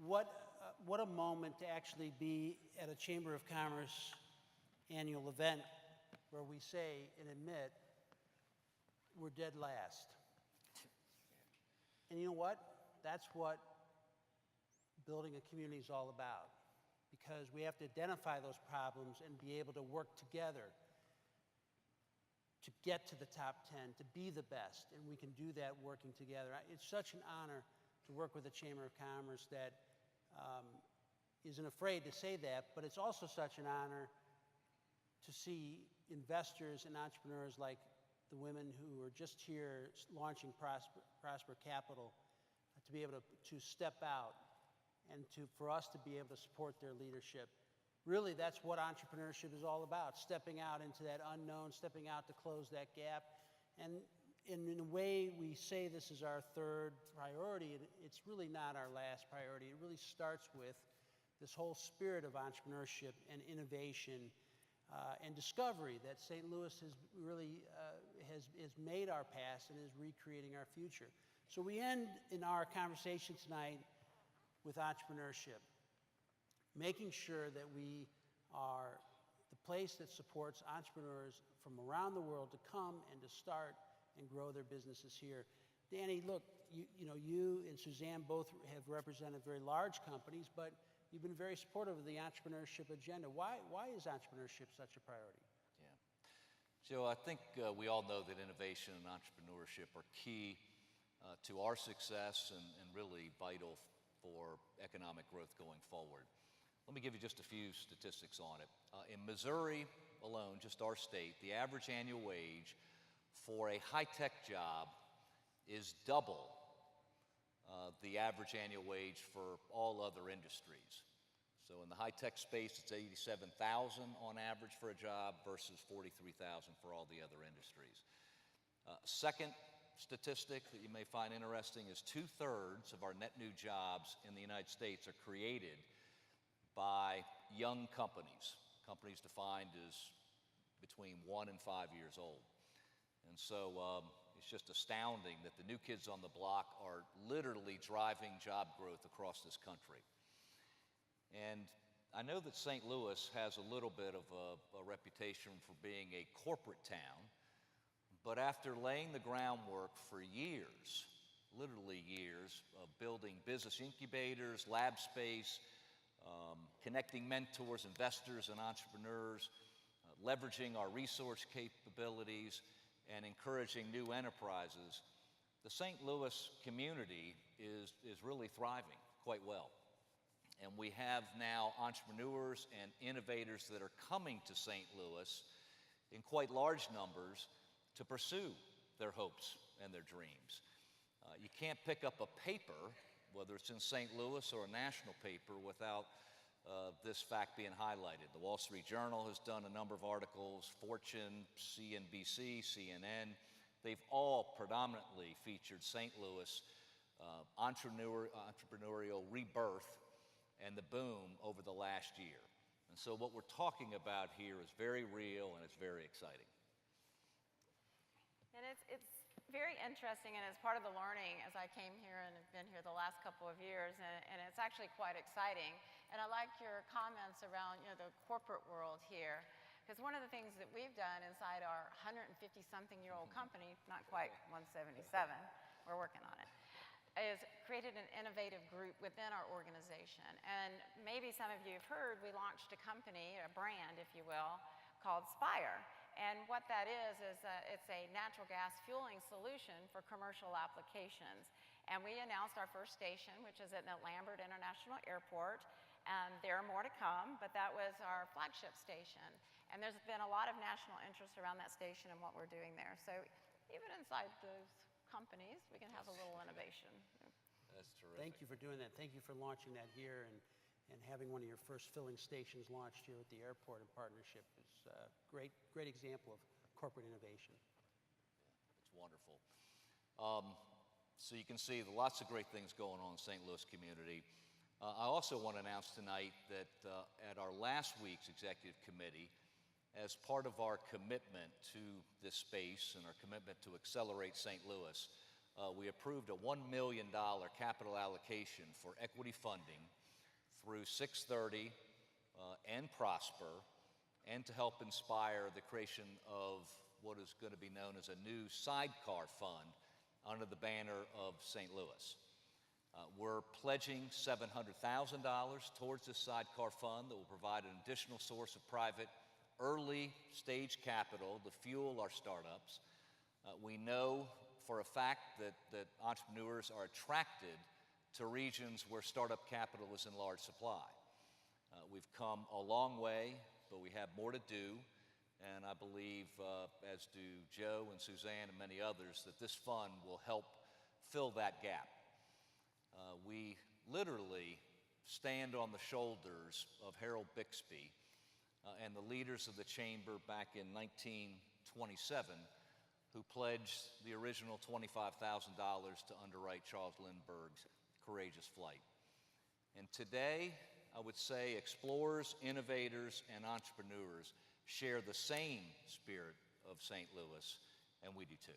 what a moment to actually be at a Chamber of Commerce annual event where we say and admit we're dead last. And you know what? That's what building a community is all about, because we have to identify those problems and be able to work together to get to the top 10, to be the best, and we can do that working together. It's such an honor to work with the Chamber of Commerce that isn't afraid to say that, but it's also such an honor to see investors and entrepreneurs like the women who are just here launching Prosper Capital to be able to step out and for us to be able to support their leadership. Really, that's what entrepreneurship is all about, stepping out into that unknown, stepping out to close that gap. And in a way, we say this is our third priority. It's really not our last priority. It really starts with this whole spirit of entrepreneurship and innovation and discovery that St. Louis has really has made our past and is recreating our future. So we end in our conversation tonight with entrepreneurship, making sure that we are the place that supports entrepreneurs from around the world to come and to start and grow their businesses here. Danny, look, you and Suzanne both have represented very large companies, but you've been very supportive of the entrepreneurship agenda. Why is entrepreneurship such a priority? Yeah. Joe, I think we all know that innovation and entrepreneurship are key to our success and really vital for economic growth going forward. Let me give you just a few statistics on it. In Missouri alone, just our state, the average annual wage for a high-tech job is double the average annual wage for all other industries. So in the high-tech space, it's $87,000 on average for a job versus $43,000 for all the other industries. Second statistic that you may find interesting is 2/3 of our net new jobs in the United States are created by young companies defined as between 1 and 5 years old. And so it's just astounding that the new kids on the block are literally driving job growth across this country. And I know that St. Louis has a little bit of a reputation for being a corporate town, but after laying the groundwork for years, literally years, of building business incubators, lab space, connecting mentors, investors, and entrepreneurs, leveraging our resource capabilities, and encouraging new enterprises, the St. Louis community is really thriving quite well. And we have now entrepreneurs and innovators that are coming to St. Louis in quite large numbers to pursue their hopes and their dreams. You can't pick up a paper, whether it's in St. Louis or a national paper, without this fact being highlighted. The Wall Street Journal has done a number of articles, Fortune, CNBC, CNN. They've all predominantly featured St. Louis entrepreneurial rebirth and the boom over the last year. And so what we're talking about here is very real and it's very exciting. And it's very interesting, and it's part of the learning as I came here and have been here the last couple of years, and it's actually quite exciting. And I like your comments around the corporate world here, because one of the things that we've done inside our 150-something-year-old company, not quite 177, we're working on it, is created an innovative group within our organization. And maybe some of you have heard, we launched a company, a brand, if you will, called Spire. And what that is it's a natural gas fueling solution for commercial applications. And we announced our first station, which is at the Lambert International Airport. There are more to come, but that was our flagship station. And there's been a lot of national interest around that station and what we're doing there. So even inside those companies, we can have a little innovation. That's terrific. Thank you for doing that. Thank you for launching that here and having one of your first filling stations launched here at the airport in partnership is a great example of corporate innovation. Yeah, it's wonderful. So you can see lots of great things going on in the St. Louis community. I also want to announce tonight that at our last week's executive committee, as part of our commitment to this space and our commitment to accelerate St. Louis, we approved a $1 million capital allocation for equity funding through 630 and Prosper, and to help inspire the creation of what is going to be known as a new sidecar fund under the banner of St. Louis. We're pledging $700,000 towards this sidecar fund that will provide an additional source of private early stage capital to fuel our startups. We know for a fact that entrepreneurs are attracted to regions where startup capital is in large supply. We've come a long way, but we have more to do, and I believe, as do Joe and Suzanne and many others, that this fund will help fill that gap. We literally stand on the shoulders of Harold Bixby and the leaders of the chamber back in 1927, who pledged the original $25,000 to underwrite Charles Lindbergh's courageous flight. And today, I would say explorers, innovators, and entrepreneurs share the same spirit of St. Louis, and we do too.